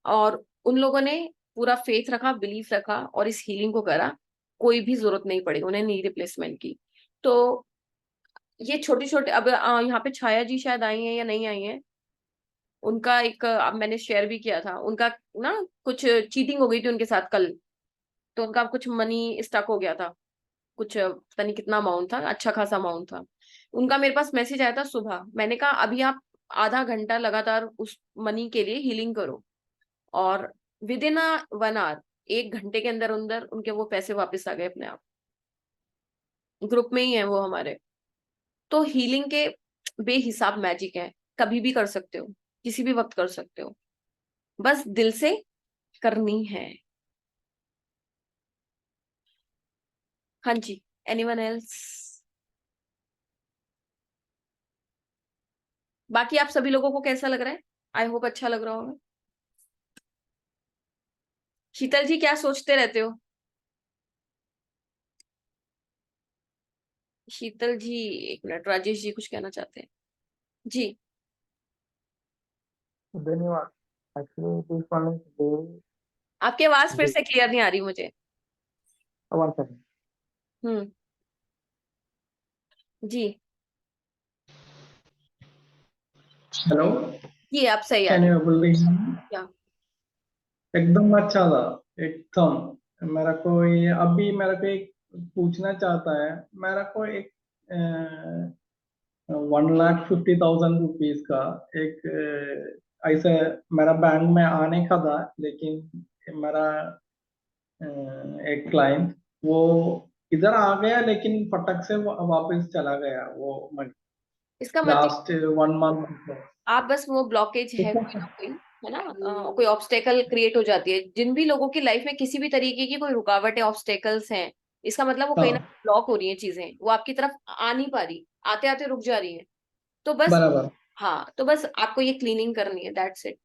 और उन लोगों ने पूरा फेथ रखा, बिलीफ रखा, और इस हीलिंग को करा, कोई भी जरूरत नहीं पड़ी उन्हें नी रिप्लेसमेंट की। तो ये छोटे छोटे, अब यहाँ पे छाया जी शायद आई हैं या नहीं आई हैं, उनका एक अब मैंने शेयर भी किया था, उनका ना कुछ चीटिंग हो गई थी उनके साथ कल, तो उनका कुछ मनी स्टक हो गया था, कुछ पता नहीं कितना अमाउंट था, अच्छा खासा अमाउंट था। उनका मेरे पास मैसेज आया था सुबह, मैंने कहा अभी आप आधा घंटा लगातार उस मनी के लिए हीलिंग करो, और विद इन 1 आवर, 1 घंटे के अंदर अंदर उनके वो पैसे वापस आ गए अपने आप। ग्रुप में ही है वो हमारे। तो हीलिंग के बेहिसाब मैजिक है, कभी भी कर सकते हो, किसी भी वक्त कर सकते हो, बस दिल से करनी है। हाँ जी, एनीवन एल्स? बाकी आप सभी लोगों को कैसा लग रहा है? आई होप अच्छा लग रहा होगा। शीतल जी क्या सोचते रहते हो? शीतल जी, एक मिनट, राजेश जी कुछ कहना चाहते हैं जी। धन्यवाद। Actually, this one is very आपकी आवाज फिर big. से क्लियर नहीं आ रही मुझे। One second. हम्म। जी हेलो, जी, आप सही आ कैन रही यू है। Able to? क्या? एकदम अच्छा था, एकदम। मेरा को ये अभी मेरा को एक पूछना चाहता है। मेरा को एक 1,50,000 रुपीज का एक ऐसे मेरा बैंक में आने का था, लेकिन मेरा एक क्लाइंट वो इधर आ गया, लेकिन फटक से वापस चला गया वो मनी। इसका मतलब लास्ट 1 मंथ। आप बस वो ब्लॉकेज है कोई ना कोई, है ना, कोई ऑब्स्टेकल क्रिएट हो जाती है। जिन भी लोगों की लाइफ में किसी भी तरीके की कोई रुकावट है, ऑब्स्टेकल्स हैं, इसका मतलब वो कहीं ना हाँ ब्लॉक हो रही है चीजें, वो आपकी तरफ आ नहीं पा रही, आते आते रुक जा रही है। तो बस, बराबर। हाँ, तो बस आपको ये क्लीनिंग करनी है, that's it,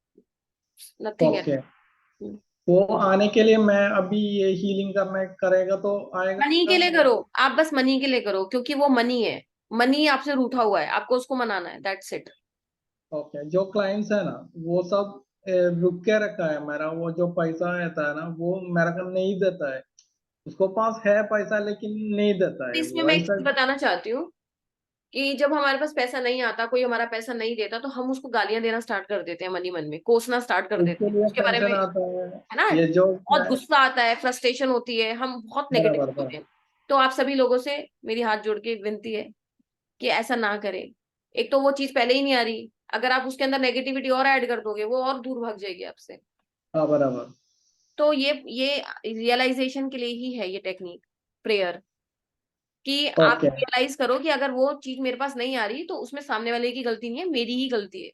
nothing okay, else. वो आने के लिए मैं अभी ये हीलिंग करने करेगा तो मनी के आएगा लिए मेरा। करो, आप बस मनी के लिए करो, क्योंकि वो मनी है, मनी आपसे रूठा हुआ है, आपको उसको मनाना है, दैट्स इट। ओके, जो क्लाइंट्स है ना वो सब रुक के रखा है मेरा, वो जो पैसा रहता है ना वो मेरा को नहीं देता है। उसको पास है पैसा लेकिन नहीं देता तो है इसमें वो मैं एक ऐसा। चीज बताना चाहती हूँ कि जब हमारे पास पैसा नहीं आता, कोई हमारा पैसा नहीं देता, तो हम उसको गालियां देना स्टार्ट कर देते हैं, मन ही मन में कोसना स्टार्ट कर देते उसके हैं लिए उसके बारे में, टेंशन है आता है। ना, ये जो बहुत गुस्सा आता है, फ्रस्ट्रेशन होती है, हम बहुत नेगेटिव बराबर होते बराबर। हैं। तो आप सभी लोगों से मेरी हाथ जोड़ के विनती है कि ऐसा ना करें। एक तो वो चीज पहले ही नहीं आ रही, अगर आप उसके अंदर नेगेटिविटी और ऐड कर दोगे, वो और दूर भाग जाएगी आपसे। हाँ बराबर। तो ये रियलाइजेशन के लिए ही है ये टेक्निक, प्रेयर, कि आप ओके रियलाइज करो कि अगर वो चीज मेरे पास नहीं आ रही तो उसमें सामने वाले की गलती नहीं है, मेरी ही गलती है।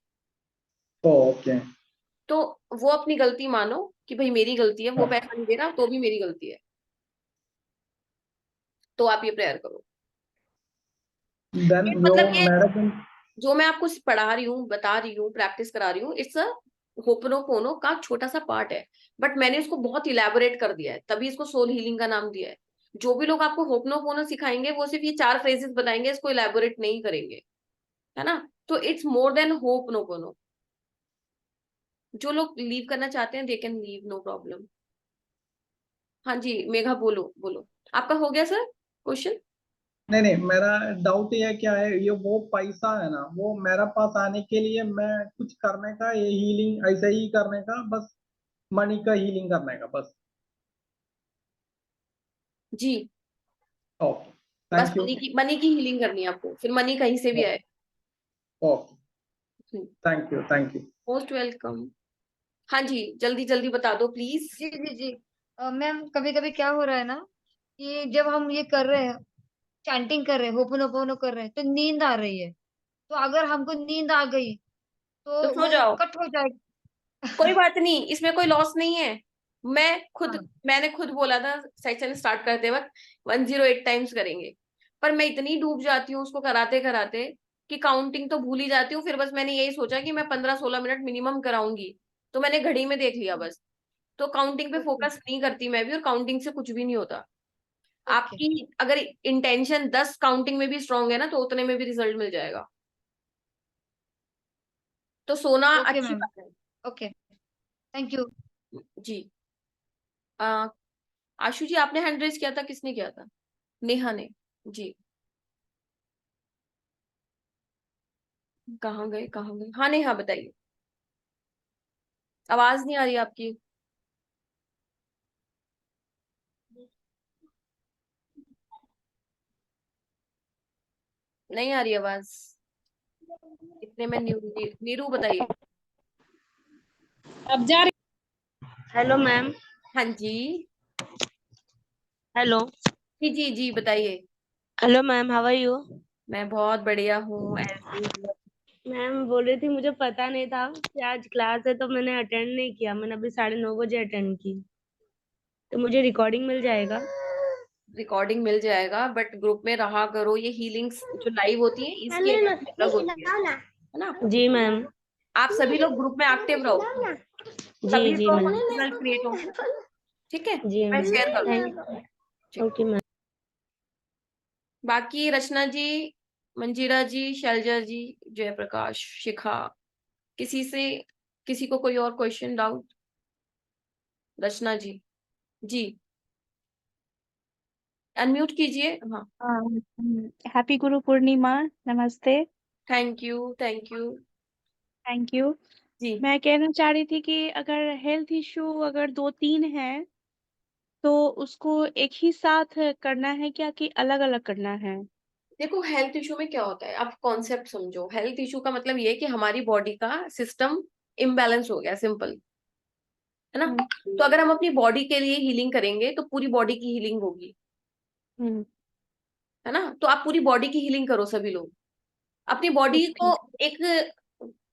ओके। तो वो अपनी गलती मानो कि भाई मेरी गलती है, वो हाँ, पैसा नहीं दे रहा तो भी मेरी गलती है। तो आप ये प्रेयर करो। देन जो मतलब ये मैडम। जो मैं आपको पढ़ा रही हूँ, बता रही हूँ, प्रैक्टिस करा रही हूँ, इट्स अ होपनोपोनो का छोटा सा पार्ट है, बट मैंने इसको बहुत इलेबोरेट कर दिया है, तभी इसको सोल हीलिंग का नाम दिया है। जो भी लोग आपको होपनोपोनो सिखाएंगे वो सिर्फ ये 4 फ्रेजेस बताएंगे, इसको इलेबोरेट नहीं करेंगे, है ना। तो इट्स मोर देन होपनोपोनो। जो लोग लीव करना चाहते हैं they can leave, no problem. हाँ जी मेघा, बोलो बोलो, आपका हो गया सर क्वेश्चन? नहीं नहीं, मेरा डाउट ये क्या है, ये वो पैसा है ना वो मेरा पास आने के लिए मैं कुछ करने का, ये हीलिंग ऐसे ही करने का बस, मनी का हीलिंग करने का बस। जी, ओके, बस थैंक यू। मनी की हीलिंग करनी है आपको, फिर मनी कहीं से भी आए। Okay, thank you thank you. Most welcome. हाँ जी, जल्दी जल्दी बता दो प्लीज। जी जी जी। मैम कभी कभी क्या हो रहा है ना कि जब हम ये कर रहे हैं, चैंटिंग कर रहे हैं, होपोनोपोनो कर रहे हैं, तो नींद आ रही है। तो अगर हमको नींद आ गई तो तो सो वो जाओ, कट हो जाएगी। कोई बात नहीं, इसमें कोई लॉस नहीं है। हाँ। मैंने खुद बोला था सेशन स्टार्ट करते वक्त 108 टाइम्स करेंगे, पर मैं इतनी डूब जाती हूँ उसको कराते कराते कि काउंटिंग तो भूल ही जाती हूँ। फिर बस मैंने यही सोचा कि मैं 15-16 मिनट मिनिमम कराऊंगी, तो मैंने घड़ी में देख लिया बस। तो काउंटिंग पे ओके फोकस नहीं करती मैं भी, और काउंटिंग से कुछ भी नहीं होता। ओके आपकी अगर इंटेंशन 10 काउंटिंग में भी स्ट्रांग है ना, तो उतने में भी रिजल्ट मिल जाएगा। तो सोना ओके अच्छी मैम। बात है। Okay, thank you. जी, आशु जी आपने हैंड रेज किया था, किसने किया था? नेहा ने। जी, कहाँ गए कहाँ गए? हाँ नेहा बताइए, आवाज नहीं आ रही आपकी। नहीं आ रही आवाज, इतने में नीरू बताइए। अब जा रही। Hello ma'am. हाँ जी, हेलो। जी जी जी बताइए। Hello ma'am, how are you? मैं बहुत बढ़िया हूँ ऐसे। मैम बोल रही थी मुझे पता नहीं था कि आज क्लास है, तो मैंने अटेंड नहीं किया। मैंने अभी 9:30 बजे अटेंड की, तो मुझे रिकॉर्डिंग मिल जाएगा? रिकॉर्डिंग मिल जाएगा, बट ग्रुप में रहा करो, ये हीलिंग्स जो लाइव होती है इसकी एनर्जी अलग होती है ना। जी मैम। आप सभी लोग ग्रुप में एक्टिव रहो, जी तभी जी तो मैम। रिजल्ट क्रिएट होंगे। ठीक है, जी मैं मैम। शेयर कर दूंगी। थैंक। ठीक। Okay ma'am. बाकी रचना जी, मंजीरा जी, शैलजा जी, जयप्रकाश, शिखा, किसी से किसी को कोई और क्वेश्चन डाउट? रचना जी, जी अनम्यूट कीजिए। हाँ, हैप्पी गुरु पूर्णिमा। नमस्ते। Thank you thank you. Thank you. जी मैं कहना चाह रही थी कि अगर हेल्थ इश्यू अगर 2-3 है तो उसको एक ही साथ करना है क्या कि अलग अलग करना है? देखो, हेल्थ इशू में क्या होता है, आप कॉन्सेप्ट समझो। हेल्थ इशू का मतलब ये है कि हमारी बॉडी का सिस्टम इम्बैलेंस हो गया, सिंपल, है ना। हम्म तो अगर हम अपनी बॉडी के लिए हीलिंग करेंगे तो पूरी बॉडी की हीलिंग होगी, हम्म है ना। तो आप पूरी बॉडी की हीलिंग करो सभी लोग। अपनी बॉडी को एक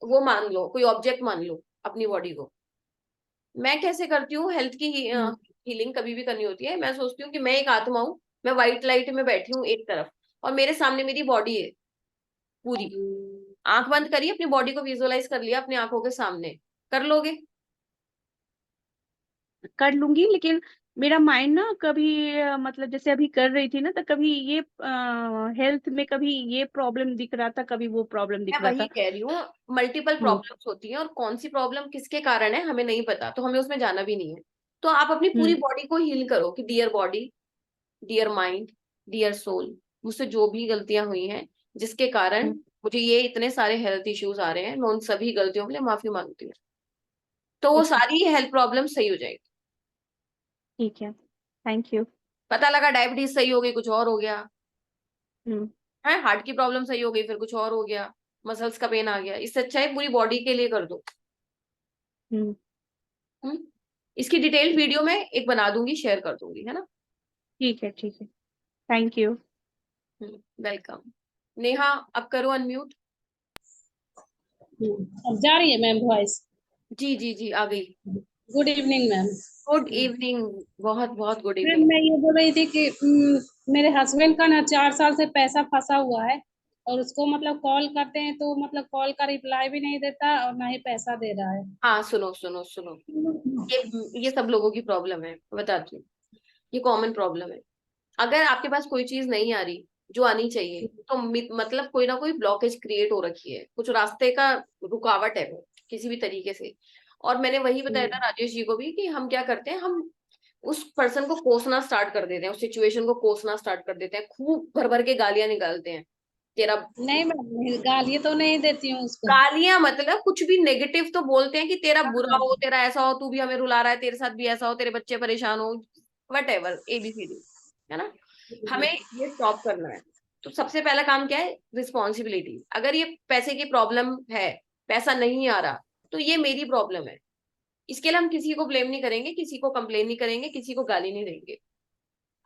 वो मान लो, कोई ऑब्जेक्ट मान लो अपनी बॉडी को। मैं कैसे करती हूँ हेल्थ की हीलिंग कभी भी करनी होती है, मैं सोचती हूँ कि मैं एक आत्मा हूँ, मैं व्हाइट लाइट में बैठी हूँ एक तरफ, और मेरे सामने मेरी बॉडी है पूरी। आंख बंद करिए, अपनी बॉडी को विजुअलाइज कर लिया अपनी आंखों के सामने, कर लोगे? कर लूंगी, लेकिन मेरा माइंड ना कभी मतलब जैसे अभी कर रही थी ना, तो कभी ये हेल्थ में कभी ये प्रॉब्लम दिख रहा था, कभी वो प्रॉब्लम मैं दिख रहा वही था। कह रही हूँ, मल्टीपल प्रॉब्लम्स होती हैं, और कौन सी प्रॉब्लम किसके कारण है हमें नहीं पता, तो हमें उसमें जाना भी नहीं है। तो आप अपनी पूरी बॉडी को हील करो कि dear body, dear mind, dear soul, मुझसे जो भी गलतियां हुई हैं जिसके कारण मुझे ये इतने सारे हेल्थ इश्यूज आ रहे हैं, मैं उन सभी गलतियों के लिए माफी मांगती हूँ। तो वो सारी हेल्थ प्रॉब्लम सही हो जाएगी। ठीक है, थैंक यू। पता लगा डायबिटीज सही हो गई, कुछ और हो गया हम्म है, हार्ट की प्रॉब्लम सही हो गई, फिर कुछ और हो गया, मसल्स का पेन आ गया। इससे अच्छा है पूरी बॉडी के लिए कर दो। हम्म इसकी डिटेल्ड वीडियो में एक बना दूंगी, शेयर कर दूंगी, है ना? ठीक है, ठीक है, थैंक यू। वेलकम। नेहा अब करो अनम्यूट। अब जा रही है मैम वॉइस? जी जी जी आ गई। Good evening ma'am. Good evening, बहुत बहुत गुड मैम इवनिंग। मैं ये बोल रही थी कि मेरे हस्बैंड का ना 4 साल से पैसा फंसा हुआ है, और उसको मतलब कॉल करते हैं तो मतलब कॉल का रिप्लाई भी नहीं देता और ना ही पैसा दे रहा है। हाँ सुनो सुनो सुनो, ये सब लोगों की प्रॉब्लम है, बताती हूँ। ये कॉमन प्रॉब्लम है। अगर आपके पास कोई चीज नहीं आ रही जो आनी चाहिए, तो मतलब कोई ना कोई ब्लॉकेज क्रिएट हो रखी है, कुछ रास्ते का रुकावट है वो किसी भी तरीके से। और मैंने वही बताया था राजेश जी को भी कि हम क्या करते हैं, हम उस पर्सन को कोसना स्टार्ट कर देते हैं, उस सिचुएशन को कोसना स्टार्ट कर देते हैं, खूब भर भर के गालियां निकालते हैं। तेरा नहीं मैम, गाली तो नहीं देती हूँ उसको। गालियां मतलब कुछ भी नेगेटिव तो बोलते हैं कि तेरा बुरा हो, तेरा ऐसा हो, तू भी हमें रुला रहा है, तेरे साथ भी ऐसा हो, तेरे बच्चे परेशान हो, वट एवर ABCD, है ना? हमें ये स्टॉप करना है। तो सबसे पहला काम क्या है? रिस्पॉन्सिबिलिटी। अगर ये पैसे की प्रॉब्लम है, पैसा नहीं आ रहा, तो ये मेरी प्रॉब्लम है। इसके लिए हम किसी को ब्लेम नहीं करेंगे, किसी को कंप्लेन नहीं करेंगे, किसी को गाली नहीं देंगे।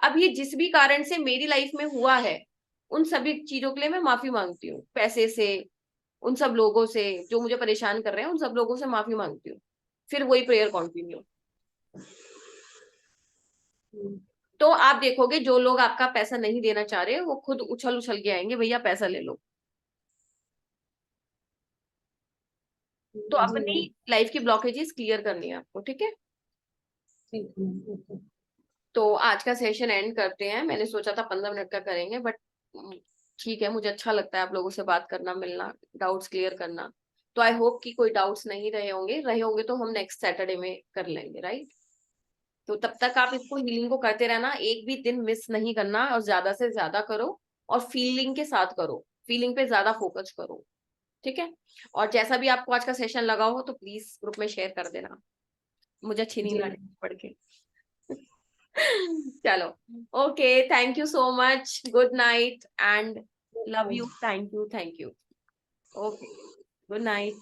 अब ये जिस भी कारण से मेरी लाइफ में हुआ है, उन सभी चीजों के लिए मैं माफी मांगती हूँ, पैसे से, उन सब लोगों से जो मुझे परेशान कर रहे हैं, उन सब लोगों से माफी मांगती हूँ। फिर वही प्रेयर कंटिन्यू। तो आप देखोगे जो लोग आपका पैसा नहीं देना चाह रहे, वो खुद उछल उछल के आएंगे, भैया पैसा ले लो। तो अपनी लाइफ की ब्लॉकेजेस क्लियर करनी है आपको, ठीक है? तो आज का सेशन एंड करते हैं। मैंने सोचा था 15 मिनट का करेंगे, बट ठीक है, मुझे अच्छा लगता है आप लोगों से बात करना, मिलना, डाउट्स क्लियर करना। तो आई होप कि कोई डाउट्स नहीं रहे होंगे तो हम नेक्स्ट सैटरडे में कर लेंगे, राइट? तो तब तक आप इसको हीलिंग को करते रहना, एक भी दिन मिस नहीं करना, और ज्यादा से ज्यादा करो, और फीलिंग के साथ करो, फीलिंग पे ज्यादा फोकस करो, ठीक है? और जैसा भी आपको आज का सेशन लगा हो तो प्लीज ग्रुप में शेयर कर देना, मुझे अच्छी नींद आ रही है पढ़ के। चलो, okay, thank you so much, good night and love you, thank you, okay, good night.